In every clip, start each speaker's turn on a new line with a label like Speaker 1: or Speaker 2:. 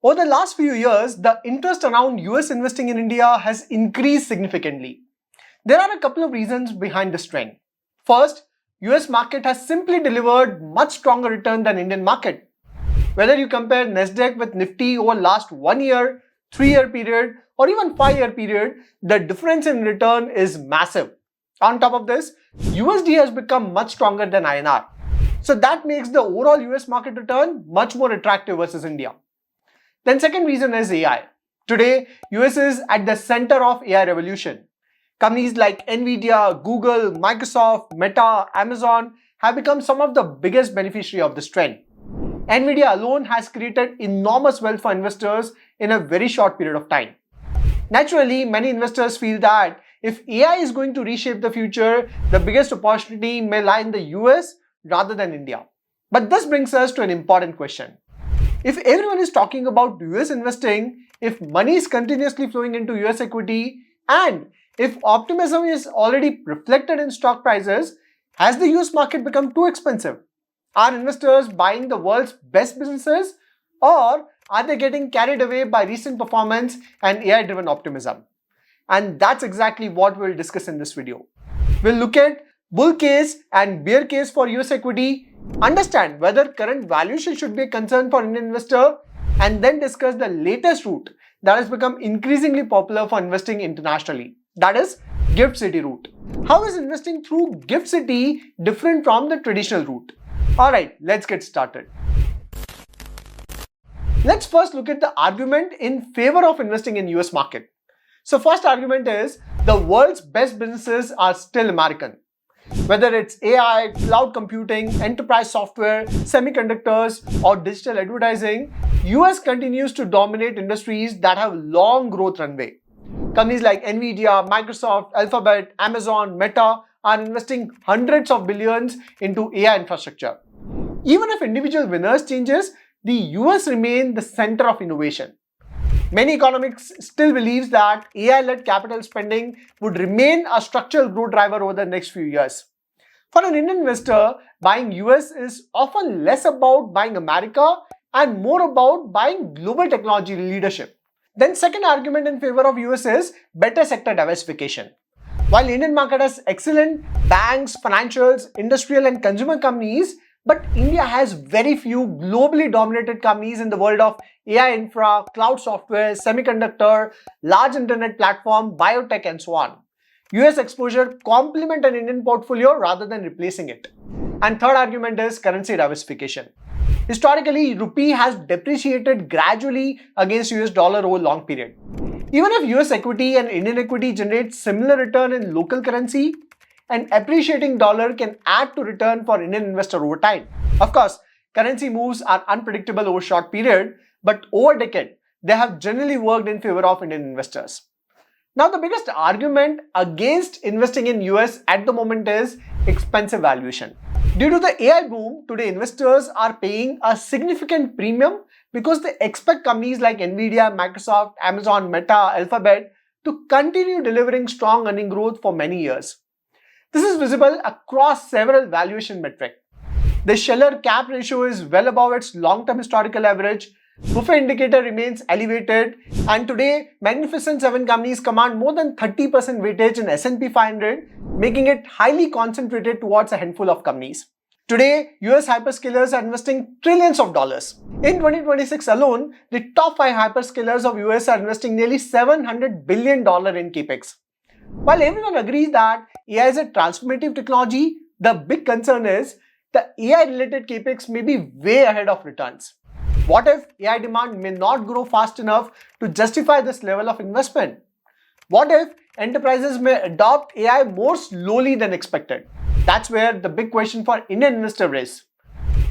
Speaker 1: Over the last few years, the interest around US investing in India has increased significantly. There are a couple of reasons behind this trend. First, US market has simply delivered much stronger return than Indian market. Whether you compare Nasdaq with Nifty over last 1 year, 3-year period or even 5-year period, the difference in return is massive. On top of this, USD has become much stronger than INR. So that makes the overall US market return much more attractive versus India. Then second reason is AI. Today, US is at the center of AI revolution. Companies like Nvidia, Google, Microsoft, Meta, Amazon have become some of the biggest beneficiary of this trend. Nvidia alone has created enormous wealth for investors in a very short period of time. Naturally, many investors feel that if AI is going to reshape the future, the biggest opportunity may lie in the US rather than India. But this brings us to an important question. If everyone is talking about US investing, if money is continuously flowing into US equity, and if optimism is already reflected in stock prices, has the US market become too expensive? Are investors buying the world's best businesses, or are they getting carried away by recent performance and AI-driven optimism? And that's exactly what we'll discuss in this video. We'll look at bull case and bear case for US equity, understand whether current valuation should be a concern for Indian investor, and then discuss the latest route that has become increasingly popular for investing internationally. That is Gift City route. How is investing through Gift City different from the traditional route? Alright, let's get started. Let's first look at the argument in favor of investing in US market. So first argument is the world's best businesses are still American. Whether it's AI, cloud computing, enterprise software, semiconductors, or digital advertising, US continues to dominate industries that have long growth runway. Companies like Nvidia, Microsoft, Alphabet, Amazon, Meta are investing hundreds of billions into AI infrastructure. Even if individual winners changes, the US remain the center of innovation. Many economists still believe that AI-led capital spending would remain a structural growth driver over the next few years. For an Indian investor, buying US is often less about buying America and more about buying global technology leadership. Then second argument in favor of US is better sector diversification. While Indian market has excellent banks, financials, industrial and consumer companies, but India has very few globally dominated companies in the world of AI infra, cloud software, semiconductor, large internet platform, biotech and so on. US exposure complement an Indian portfolio rather than replacing it. And third argument is currency diversification. Historically, rupee has depreciated gradually against US dollar over a long period. Even if US equity and Indian equity generate similar return in local currency, an appreciating dollar can add to return for Indian investor over time. Of course, currency moves are unpredictable over short period, but over decade, they have generally worked in favor of Indian investors. Now, the biggest argument against investing in US at the moment is expensive valuation. Due to the AI boom, today investors are paying a significant premium because they expect companies like Nvidia, Microsoft, Amazon, Meta, Alphabet to continue delivering strong earning growth for many years. This is visible across several valuation metrics. The Sheller cap ratio is well above its long-term historical average. Buffet indicator remains elevated, and today Magnificent 7 companies command more than 30% weightage in S&P 500, making it highly concentrated towards a handful of companies. Today, US hyperscalers are investing trillions of dollars. In 2026 alone, the top 5 hyperscalers of US are investing nearly $700 billion in capex. While everyone agrees that AI is a transformative technology, the big concern is the AI-related capex may be way ahead of returns. What if AI demand may not grow fast enough to justify this level of investment? What if enterprises may adopt AI more slowly than expected? That's where the big question for Indian investor is.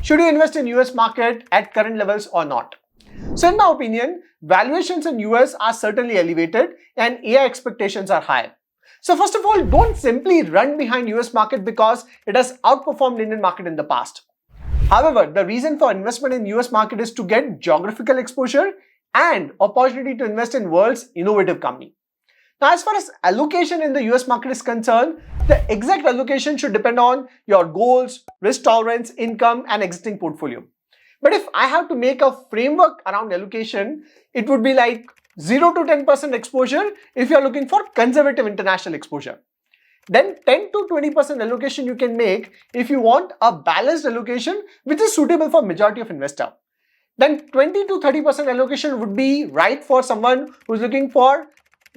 Speaker 1: Should you invest in US market at current levels or not? So in my opinion, valuations in US are certainly elevated and AI expectations are high. So first of all, don't simply run behind US market because it has outperformed Indian market in the past. However, the reason for investment in US market is to get geographical exposure and opportunity to invest in world's innovative company. Now, as far as allocation in the US market is concerned, the exact allocation should depend on your goals, risk tolerance, income, and existing portfolio. But if I have to make a framework around allocation, it would be like 0 to 10% exposure if you're looking for conservative international exposure. Then 10 to 20% allocation you can make if you want a balanced allocation which is suitable for majority of investor. Then 20 to 30% allocation would be right for someone who's looking for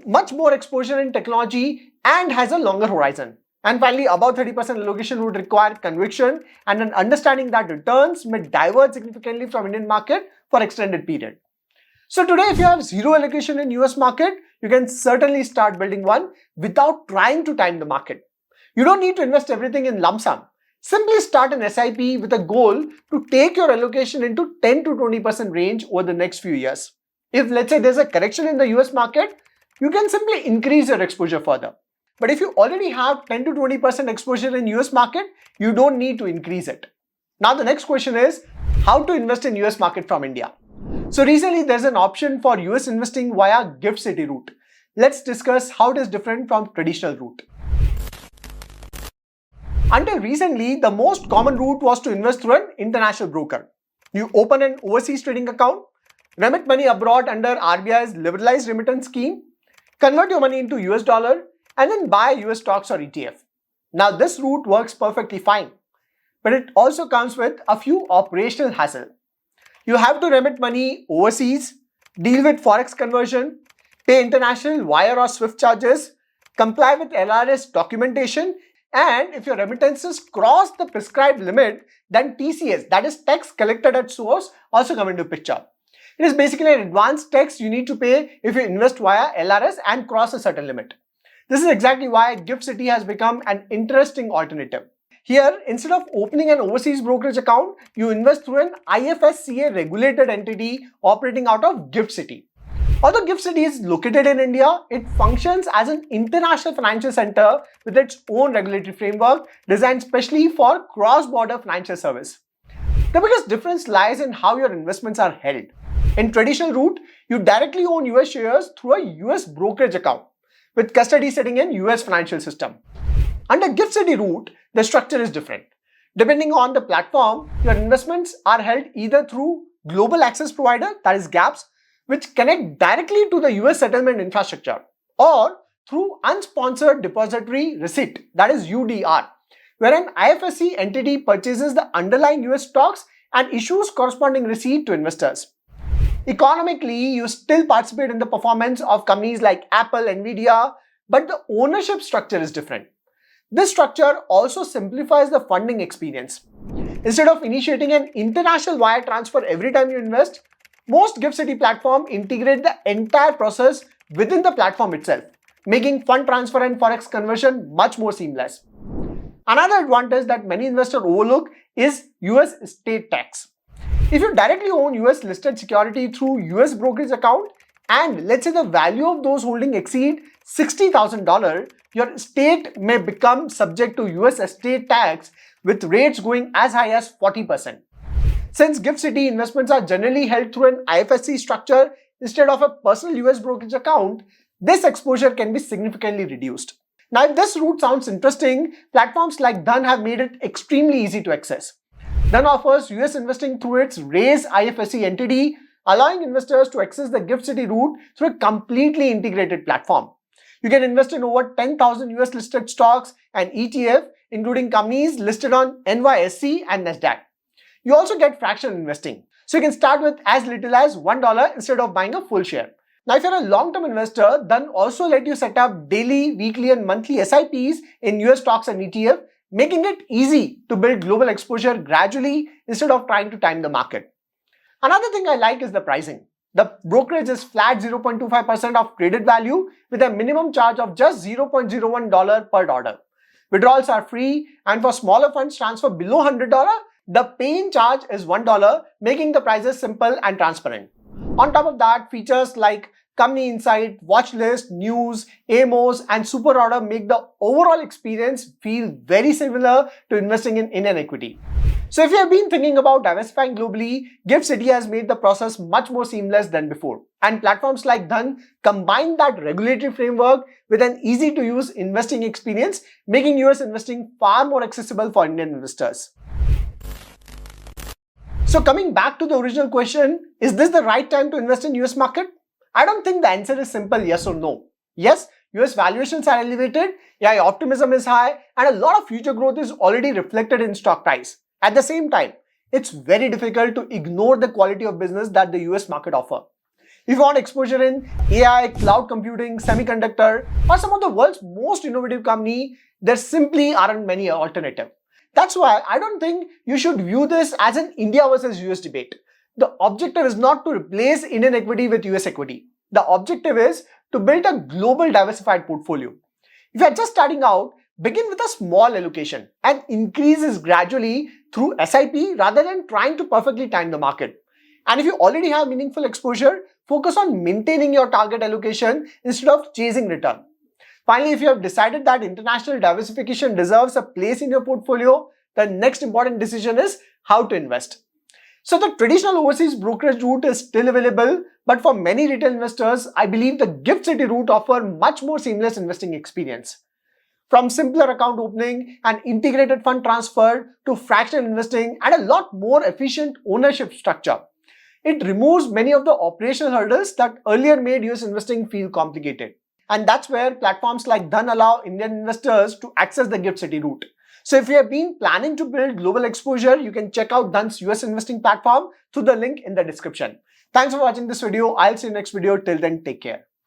Speaker 1: much more exposure in technology and has a longer horizon. And finally, about 30% allocation would require conviction and an understanding that returns may diverge significantly from Indian market for extended period. So today, if you have zero allocation in US market, you can certainly start building one without trying to time the market. You don't need to invest everything in lump sum. Simply start an SIP with a goal to take your allocation into 10 to 20% range over the next few years. If let's say there's a correction in the US market, you can simply increase your exposure further. But if you already have 10 to 20% exposure in US market, you don't need to increase it. Now the next question is how to invest in US market from India. So recently there's an option for US investing via GIFT City route. Let's discuss how it is different from traditional route. Until recently, the most common route was to invest through an international broker. You open an overseas trading account, remit money abroad under RBI's liberalized remittance scheme, convert your money into US dollar, and then buy US stocks or ETF. Now this route works perfectly fine, but it also comes with a few operational hassle. You have to remit money overseas, deal with forex conversion, pay international wire or SWIFT charges, comply with LRS documentation, and if your remittances cross the prescribed limit, then TCS, that is tax collected at source, also come into picture. It is basically an advanced tax you need to pay if you invest via LRS and cross a certain limit. This is exactly why GIFT City has become an interesting alternative. Here, instead of opening an overseas brokerage account, you invest through an IFSCA regulated entity operating out of GIFT City. Although GIFT City is located in India, it functions as an international financial center with its own regulatory framework designed specially for cross-border financial service. The biggest difference lies in how your investments are held. In traditional route, you directly own US shares through a US brokerage account, with custody sitting in US financial system. Under GIFT City route, the structure is different. Depending on the platform, your investments are held either through global access provider, that is GAPS, which connect directly to the US settlement infrastructure, or through unsponsored depository receipt, that is UDR, where an IFSC entity purchases the underlying US stocks and issues corresponding receipt to investors. Economically, you still participate in the performance of companies like Apple, Nvidia, but the ownership structure is different. This structure also simplifies the funding experience. Instead of initiating an international wire transfer every time you invest, most GIFT City platform integrate the entire process within the platform itself, making fund transfer and forex conversion much more seamless. Another advantage that many investors overlook is US estate tax. If you directly own US listed security through US brokerage account, and let's say the value of those holding exceed $60,000, your estate may become subject to US estate tax with rates going as high as 40%. Since GIFT City investments are generally held through an IFSC structure instead of a personal US brokerage account, this exposure can be significantly reduced. Now, if this route sounds interesting, platforms like Dhan have made it extremely easy to access. Dhan offers US investing through its Raise IFSC entity, allowing investors to access the GIFT City route through a completely integrated platform. You can invest in over 10,000 US listed stocks and ETF, including companies listed on NYSE and Nasdaq. You also get fraction investing. So you can start with as little as $1 instead of buying a full share. Now, if you're a long-term investor, then also let you set up daily, weekly and monthly SIPs in US stocks and ETF, making it easy to build global exposure gradually instead of trying to time the market. Another thing I like is the pricing. The brokerage is flat 0.25% of traded value with a minimum charge of just $0.01 per order. Withdrawals are free, and for smaller funds transfer below $100, the pay-in charge is $1, making the prices simple and transparent. On top of that, features like company insight, watch list, news, AMOs, and super order make the overall experience feel very similar to investing in Indian equity. So if you have been thinking about diversifying globally, GIFT City has made the process much more seamless than before. And platforms like Dhan combine that regulatory framework with an easy-to-use investing experience, making US investing far more accessible for Indian investors. So coming back to the original question, is this the right time to invest in US market? I don't think the answer is simple yes or no. Yes, US valuations are elevated, AI optimism is high, and a lot of future growth is already reflected in stock price. At the same time, it's very difficult to ignore the quality of business that the US market offers. If you want exposure in AI, cloud computing, semiconductor, or some of the world's most innovative company, there simply aren't many alternatives. That's why I don't think you should view this as an India versus US debate. The objective is not to replace Indian equity with US equity. The objective is to build a global diversified portfolio. If you are just starting out, begin with a small allocation and increase this gradually through SIP rather than trying to perfectly time the market. And if you already have meaningful exposure, focus on maintaining your target allocation instead of chasing return. Finally, if you have decided that international diversification deserves a place in your portfolio, the next important decision is how to invest. So the traditional overseas brokerage route is still available, but for many retail investors, I believe the Gift City route offers much more seamless investing experience. From simpler account opening and integrated fund transfer to fractional investing and a lot more efficient ownership structure. It removes many of the operational hurdles that earlier made US investing feel complicated. And that's where platforms like Dhan allow Indian investors to access the Gift City route. So if you have been planning to build global exposure, you can check out Dhan's US investing platform through the link in the description. Thanks for watching this video. I'll see you next video. Till then, take care.